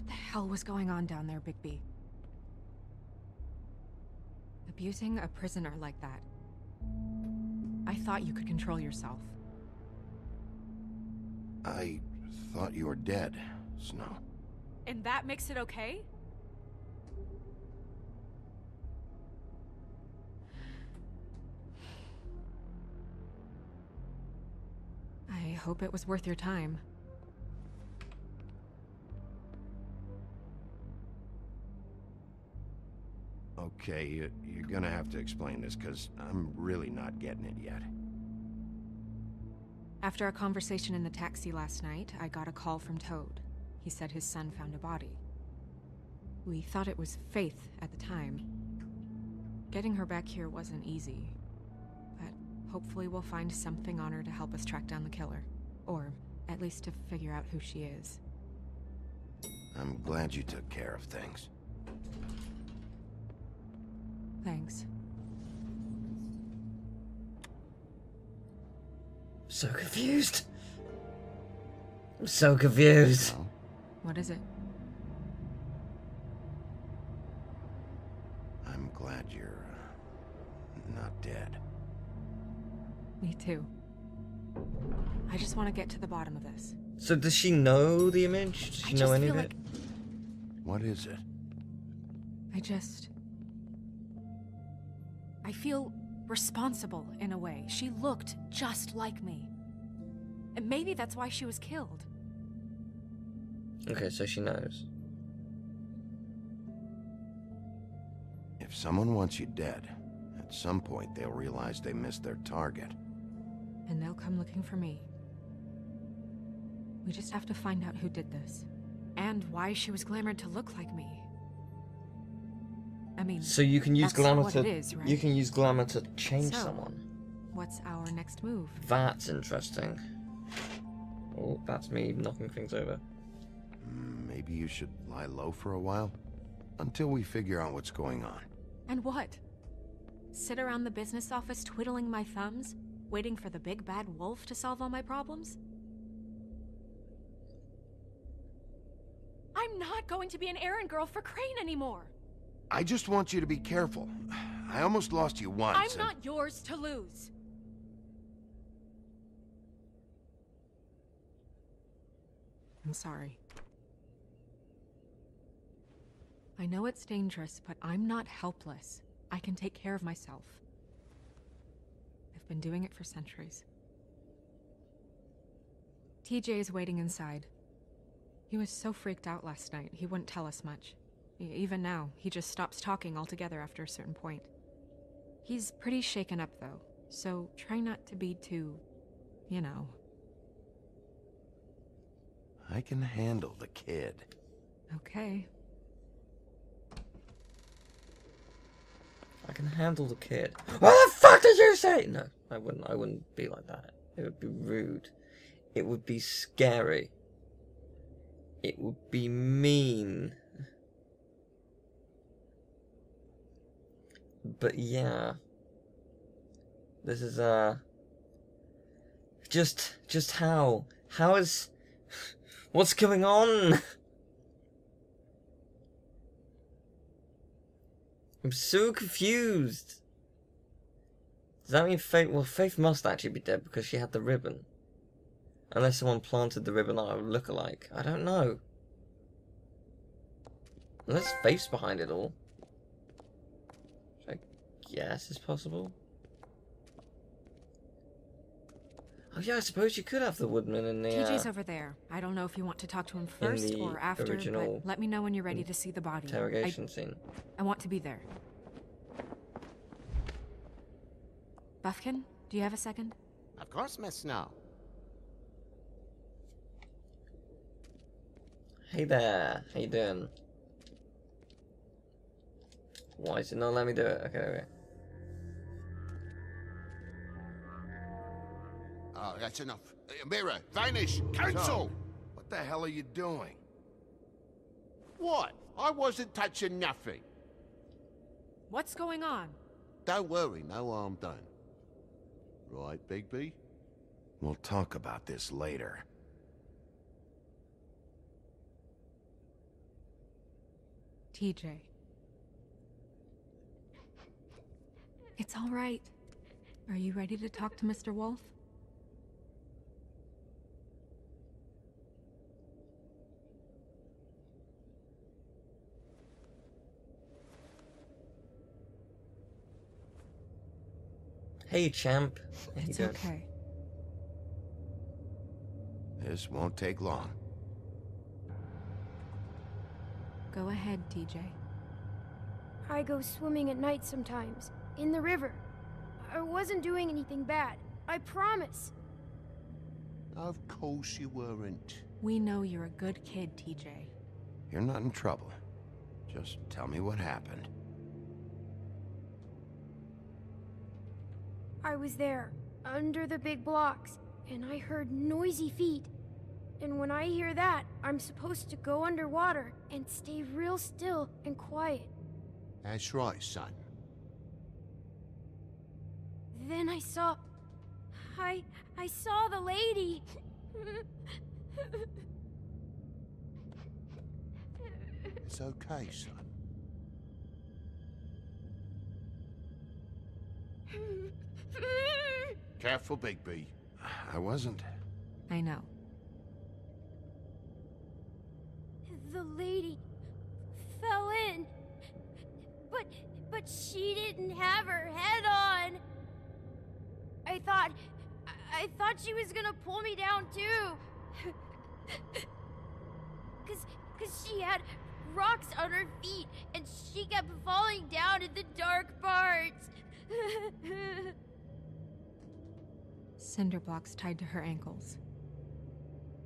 the hell was going on down there, Bigby? Abusing a prisoner like that. I thought you could control yourself. I thought you were dead, Snow. And that makes it okay? I hope it was worth your time. Okay, you're gonna have to explain this, because I'm really not getting it yet. After our conversation in the taxi last night, I got a call from Toad. He said his son found a body. We thought it was Faith at the time. Getting her back here wasn't easy, but hopefully we'll find something on her to help us track down the killer. Or at least to figure out who she is. I'm glad you took care of things. Thanks. So confused. I'm so confused. No? What is it? I'm glad you're not dead. Me too. I just want to get to the bottom of this. So does she know the image? Does she know any of it? What is it? I feel responsible in a way. She looked just like me. And maybe that's why she was killed. Okay, so she knows. If someone wants you dead, at some point they'll realize they missed their target. And they'll come looking for me. We just have to find out who did this. And why she was glamored to look like me. I mean, So you can use that's glamour what to it is, right? you can use glamour to change So, someone. what's our next move? That's interesting. Oh, that's me knocking things over. Maybe you should lie low for a while? Until we figure out what's going on. And what? Sit around the business office twiddling my thumbs? Waiting for the big bad wolf to solve all my problems? I'm not going to be an errand girl for Crane anymore! I just want you to be careful. I almost lost you once. I'm not yours to lose! I'm sorry. I know it's dangerous, but I'm not helpless. I can take care of myself. I've been doing it for centuries. TJ is waiting inside. He was so freaked out last night, he wouldn't tell us much. Even now, he just stops talking altogether after a certain point. He's pretty shaken up, though, so try not to be too, you know. I can handle the kid. Okay. I can handle the kid. What the fuck did you say? No, I wouldn't be like that. It would be rude. It would be scary. It would be mean. But yeah. This is just how is what's going on? I'm so confused. Does that mean Faith... Well, Faith must actually be dead because she had the ribbon. Unless someone planted the ribbon on a look-alike. I don't know. Unless Faith's behind it all. Which I guess is possible. Oh yeah, I suppose you could have the woodman in the... TJ's over there. I don't know if you want to talk to him first or after, but let me know when you're ready to see the body. Interrogation scene. I want to be there. Buffkin, do you have a second? Of course, Miss Snow. Hey there, how you doing? Why is it not let me do it? Okay, okay. Oh, that's enough. Mirror, vanish, cancel! What the hell are you doing? What? I wasn't touching nothing. What's going on? Don't worry, no harm done. Right, Bigby? We'll talk about this later. TJ. It's all right. Are you ready to talk to Mr. Wolf? Hey, champ. How you It's doing? okay. This won't take long. Go ahead, TJ. I go swimming at night sometimes, in the river. I wasn't doing anything bad, I promise. Of course you weren't. We know you're a good kid, TJ. You're not in trouble. Just tell me what happened. I was there, under the big blocks, and I heard noisy feet. And when I hear that, I'm supposed to go underwater and stay real still and quiet. That's right, son. Then I saw... I saw the lady. It's okay, son. Careful, Bigby. I wasn't. I know. The lady fell in. But she didn't have her head on. I thought she was gonna pull me down too. Cause she had rocks on her feet and she kept falling down in the dark parts. Cinder blocks tied to her ankles.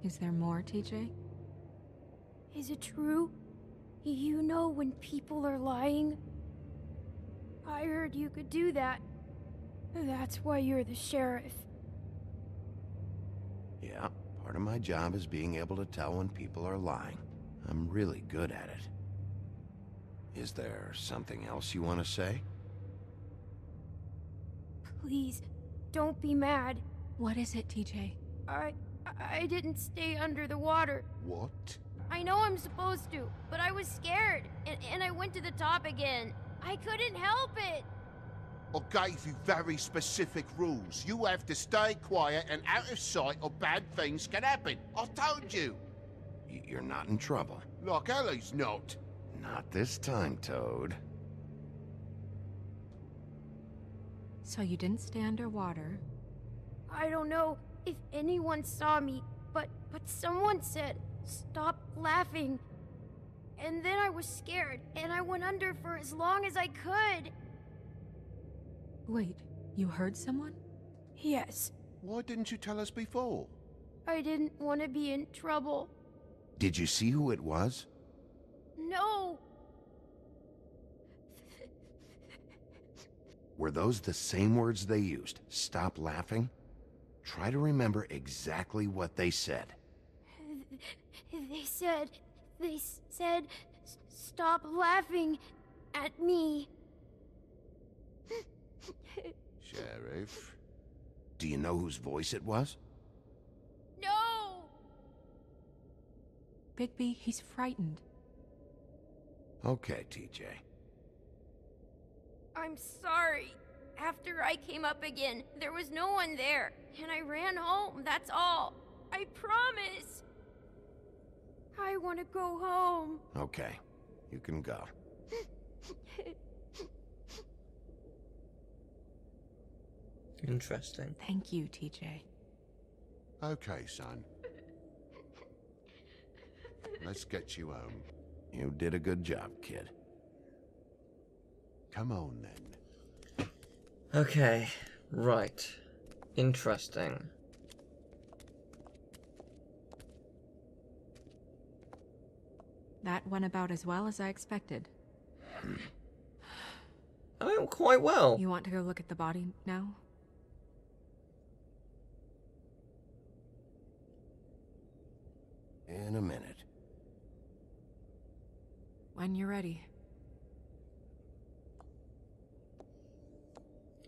Is there more, TJ? Is it true? You know when people are lying? I heard you could do that. That's why you're the sheriff. Yeah, part of my job is being able to tell when people are lying. I'm really good at it. Is there something else you want to say? Please, don't be mad. What is it, TJ? I didn't stay under the water. What? I know I'm supposed to, but I was scared, and I went to the top again. I couldn't help it. I gave you very specific rules. You have to stay quiet and out of sight or bad things can happen. I told you. You're not in trouble. Like Ellie's not. Not this time, Toad. So you didn't stay underwater. I don't know if anyone saw me, but someone said, "Stop laughing." And then I was scared, and I went under for as long as I could. Wait, you heard someone? Yes, Why didn't you tell us before? I didn't want to be in trouble. Did you see who it was? No, Were those the same words they used? Stop laughing? Try to remember exactly what they said. they said, "Stop laughing at me." Sheriff? Do you know whose voice it was? No! Bigby, he's frightened. Okay, TJ. I'm sorry. After I came up again, there was no one there, and I ran home, that's all. I promise. I want to go home. Okay, you can go. Interesting. Thank you, TJ. Okay, son. Let's get you home. You did a good job, kid. Come on, then. Okay, right. Interesting. That went about as well as I expected. I went quite well. You want to go look at the body now? In a minute. When you're ready.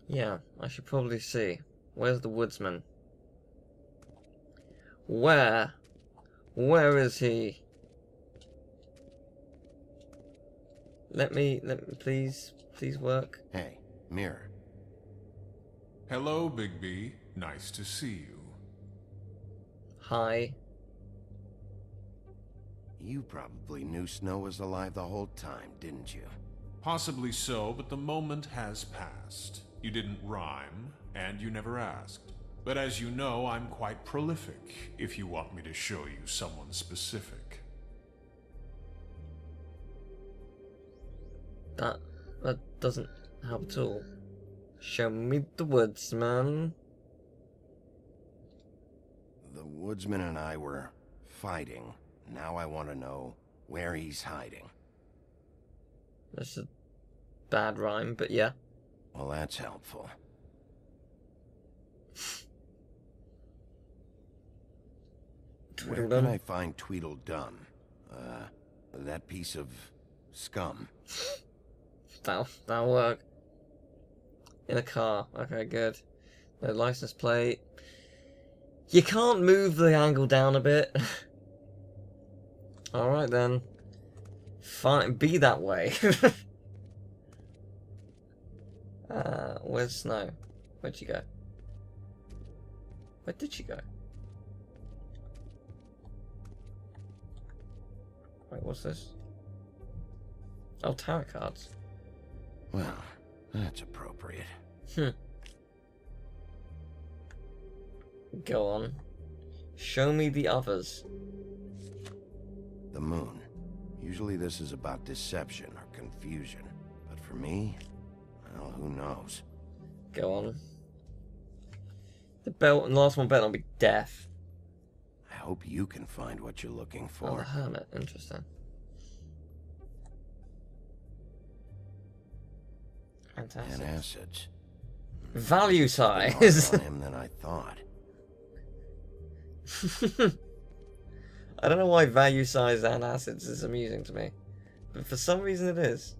Yeah, I should probably see. Where's the woodsman? Where is he? Let me, please work. Hey, mirror. Hello, Bigby. Nice to see you. Hi. You probably knew Snow was alive the whole time, didn't you? Possibly so, but the moment has passed. You didn't rhyme, and you never asked. But as you know, I'm quite prolific, if you want me to show you someone specific. That doesn't help at all. Show me the woodsman. The woodsman and I were fighting. Now I want to know where he's hiding. That's a bad rhyme, but yeah. Well, that's helpful. Where can I find Tweedledum? That piece of scum. That'll work. In a car. Okay, good. No license plate. You can't move the angle down a bit. Alright then. Fine, be that way. Where's Snow? Where'd she go? Where did she go? Wait, what's this? Oh, tarot cards. Well, that's appropriate. Go on. Show me the others. The moon. Usually this is about deception or confusion. But for me, well, who knows? Go on. The belt and last one better not be death. I hope you can find what you're looking for. Oh, the hermit. Interesting. Fantastic. And acids. Value size. More on him than I thought. I don't know why value size and acids is amusing to me, but for some reason it is.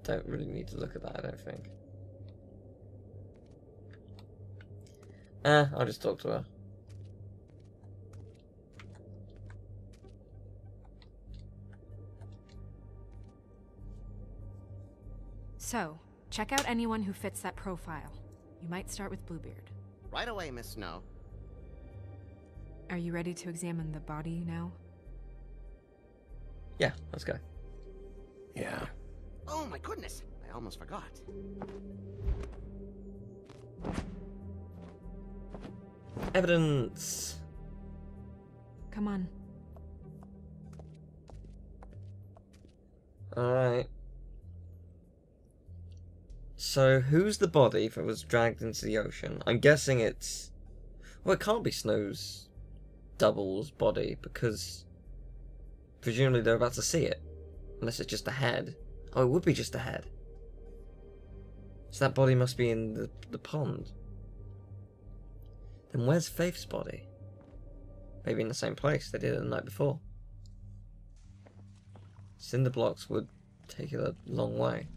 Don't really need to look at that, I don't think. I'll just talk to her. So, check out anyone who fits that profile. You might start with Bluebeard. Right away, Miss Snow. Are you ready to examine the body now? Yeah, let's go. Yeah. Oh my goodness, I almost forgot. Evidence. Come on. Alright. So, who's the body that was dragged into the ocean? I'm guessing it's... Well, it can't be Snow's double's body, because presumably they're about to see it. Unless it's just a head. Oh, it would be just a head. So that body must be in the pond. Then where's Faith's body? Maybe in the same place they did it the night before. Cinder blocks would take it a long way.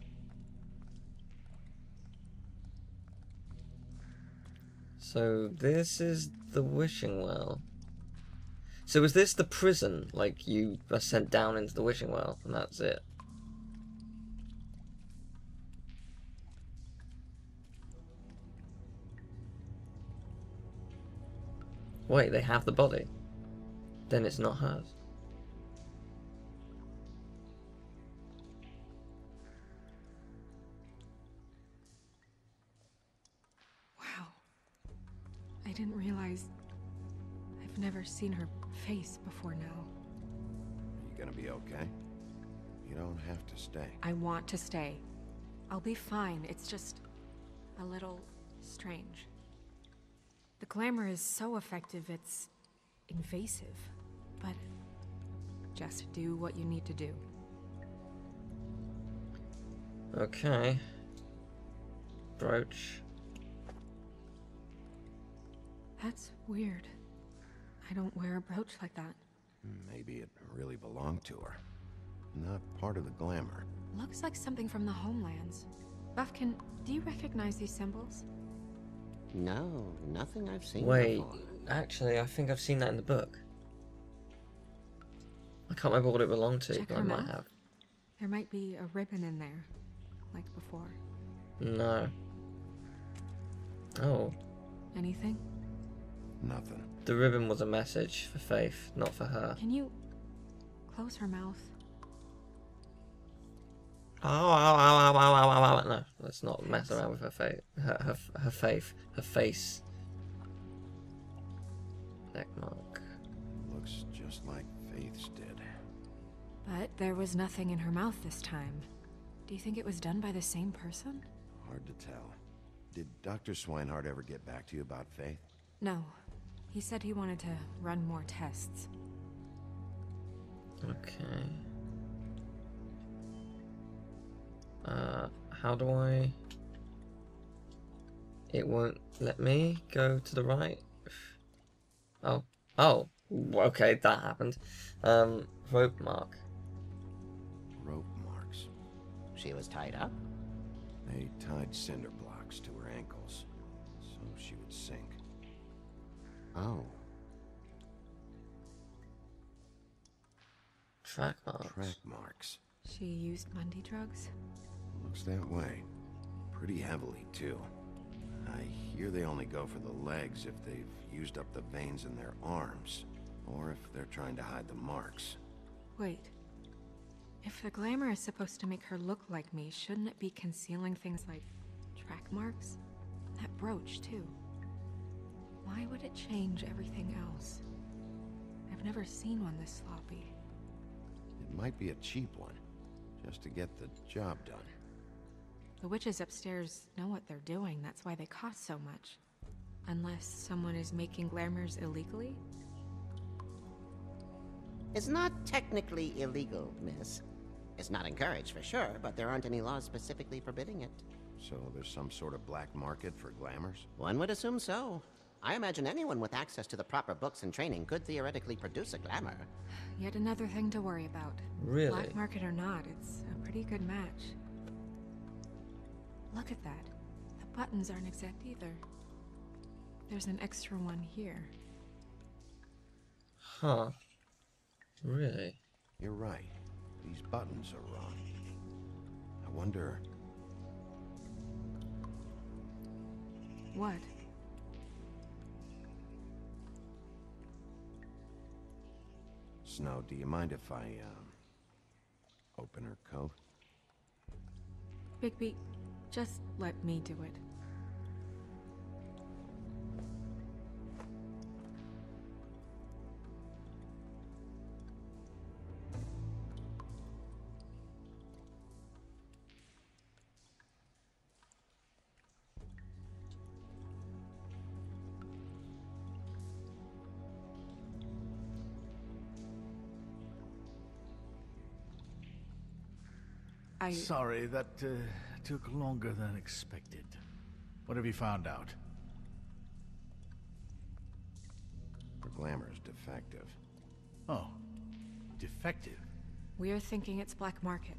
So this is the wishing well. So is this the prison? Like you are sent down into the wishing well and that's it? Wait, they have the body? Then it's not hers. Wow. I didn't realize... I've never seen her face before now. Are you gonna be okay? You don't have to stay. I want to stay. I'll be fine. It's just... a little... strange. The glamour is so effective, it's... invasive. But... just do what you need to do. Okay. Brooch. That's weird. I don't wear a brooch like that. Maybe it really belonged to her. Not part of the glamour. Looks like something from the homelands. Buffkin, do you recognize these symbols? No, nothing I've seen Wait, before. actually, I think I've seen that in the book. I can't remember what it belonged to, Check but I her might mouth. have. There might be a ribbon in there, like before. No. Oh. Anything? Nothing. The ribbon was a message for Faith, not for her. Can you close her mouth? Oh, no, let's not mess around with her face. Her face. Neck mark. Looks just like Faith's did. But there was nothing in her mouth this time. Do you think it was done by the same person? Hard to tell. Did Dr. Swinehart ever get back to you about Faith? No. He said he wanted to run more tests. Okay. How do I... It won't let me go to the right? Oh. Oh. Okay, that happened. Rope mark. Rope marks. She was tied up? They tied cinder blocks to her ankles, so she would sink. Oh. Track marks. Track marks. She used Mundy drugs? Looks that way. Pretty heavily, too. I hear they only go for the legs if they've used up the veins in their arms, or if they're trying to hide the marks. Wait. If the glamour is supposed to make her look like me, shouldn't it be concealing things like track marks? That brooch, too. Why would it change everything else? I've never seen one this sloppy. It might be a cheap one, just to get the job done. The witches upstairs know what they're doing, that's why they cost so much. Unless someone is making glamours illegally? It's not technically illegal, miss. It's not encouraged for sure, but there aren't any laws specifically forbidding it. So there's some sort of black market for glamours? One would assume so. I imagine anyone with access to the proper books and training could theoretically produce a glamour. Yet another thing to worry about. Really? Black market or not, it's a pretty good match. Look at that. The buttons aren't exact either. There's an extra one here. Huh. Really? You're right. These buttons are wrong. I wonder... What? Snow, do you mind if I, open her coat? Bigby, just let me do it. Sorry, that took longer than expected. What have you found out? Her glamour's defective. Oh, defective? We're thinking it's black market.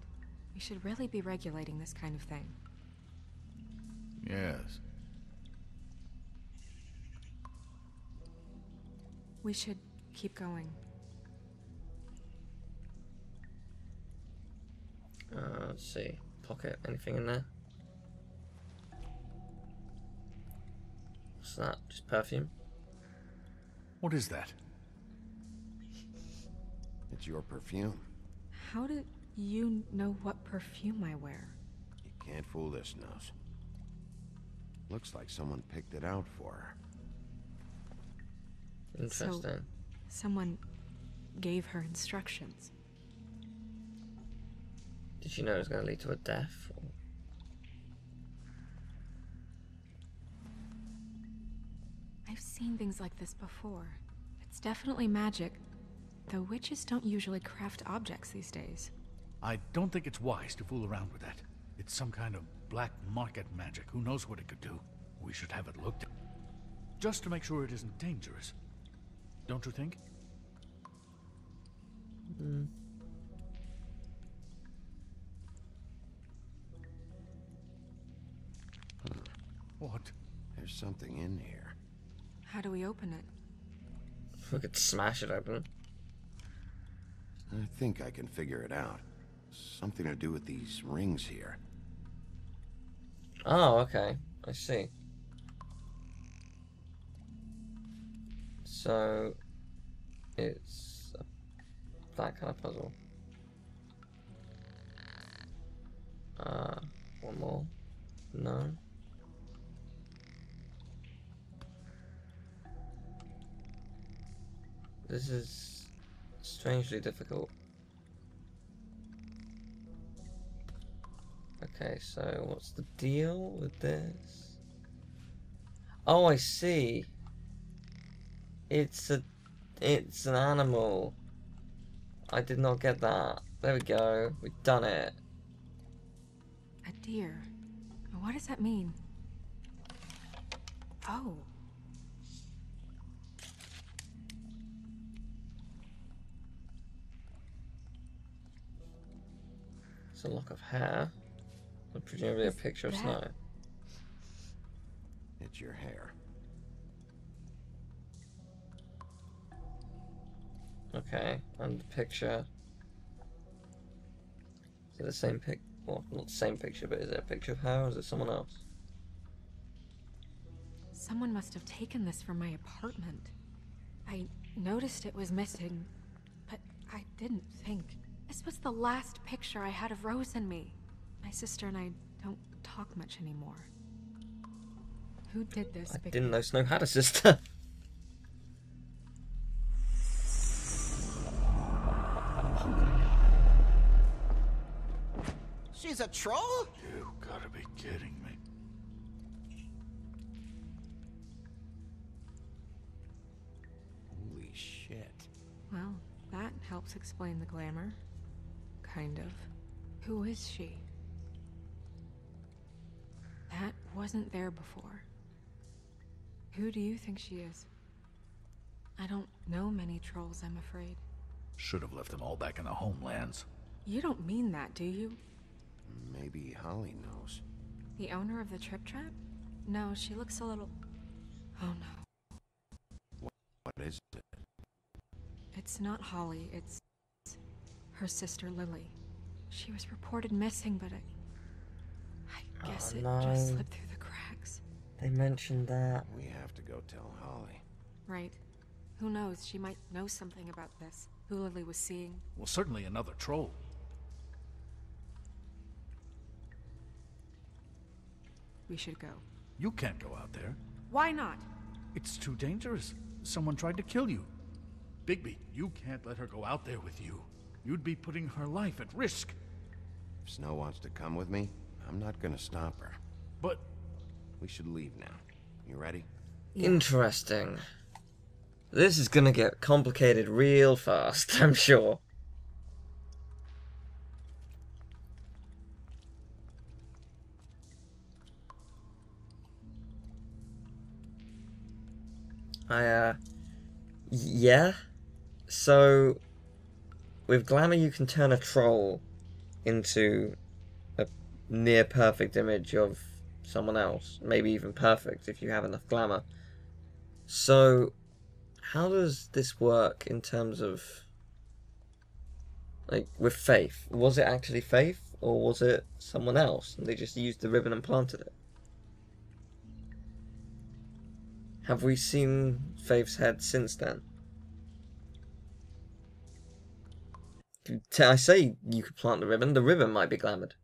We should really be regulating this kind of thing. Yes. We should keep going. Let's see. Pocket, anything in there? What's that? Just perfume? What is that? It's your perfume. How do you know what perfume I wear? You can't fool this nose. Looks like someone picked it out for her. Interesting. So, someone gave her instructions. Did she know it was going to lead to a death? Or... I've seen things like this before. It's definitely magic, though witches don't usually craft objects these days. I don't think it's wise to fool around with that. It's some kind of black market magic. Who knows what it could do? We should have it looked at. Just to make sure it isn't dangerous. Don't you think? Hmm. What? There's something in here. How do we open it? We could smash it open. I think I can figure it out. Something to do with these rings here. Oh, okay. I see. So, it's that kind of puzzle. One more. No. This is strangely difficult. Okay, so what's the deal with this? Oh, I see. It's an animal. I did not get that. There we go. We've done it. A deer. What does that mean? Oh. It's a lock of hair. And presumably a picture of snow. It's your hair. Okay, and the picture. Is it the same pic? Well, not the same picture, but is it a picture of her or is it someone else? Someone must have taken this from my apartment. I noticed it was missing, but I didn't think. This was the last picture I had of Rose and me. My sister and I don't talk much anymore. Who did this? I didn't know Snow had a sister. She's a troll? You gotta be kidding me. Holy shit. Well, that helps explain the glamour. Kind of. Who is she? That wasn't there before. Who do you think she is? I don't know many trolls, I'm afraid. Should have left them all back in the homelands. You don't mean that, do you? Maybe Holly knows. The owner of the Trip Trap? No, she looks a little... Oh no. What is it? It's not Holly, it's her sister Lily. She was reported missing, but I guess it just slipped through the cracks. They mentioned that. We have to go tell Holly. Right. Who knows, she might know something about this. Who Lily was seeing. Well, certainly another troll. We should go. You can't go out there. Why not? It's too dangerous. Someone tried to kill you. Bigby, you can't let her go out there with you. You'd be putting her life at risk. If Snow wants to come with me, I'm not gonna stop her. But... We should leave now. You ready? Interesting. This is gonna get complicated real fast, I'm sure. Yeah. So, with Glamour you can turn a troll into a near perfect image of someone else. Maybe even perfect if you have enough glamour. So, how does this work in terms of, like, with Faith? Was it actually Faith, or was it someone else, and they just used the ribbon and planted it? Have we seen Faith's head since then? I say you could plant the ribbon might be glamoured.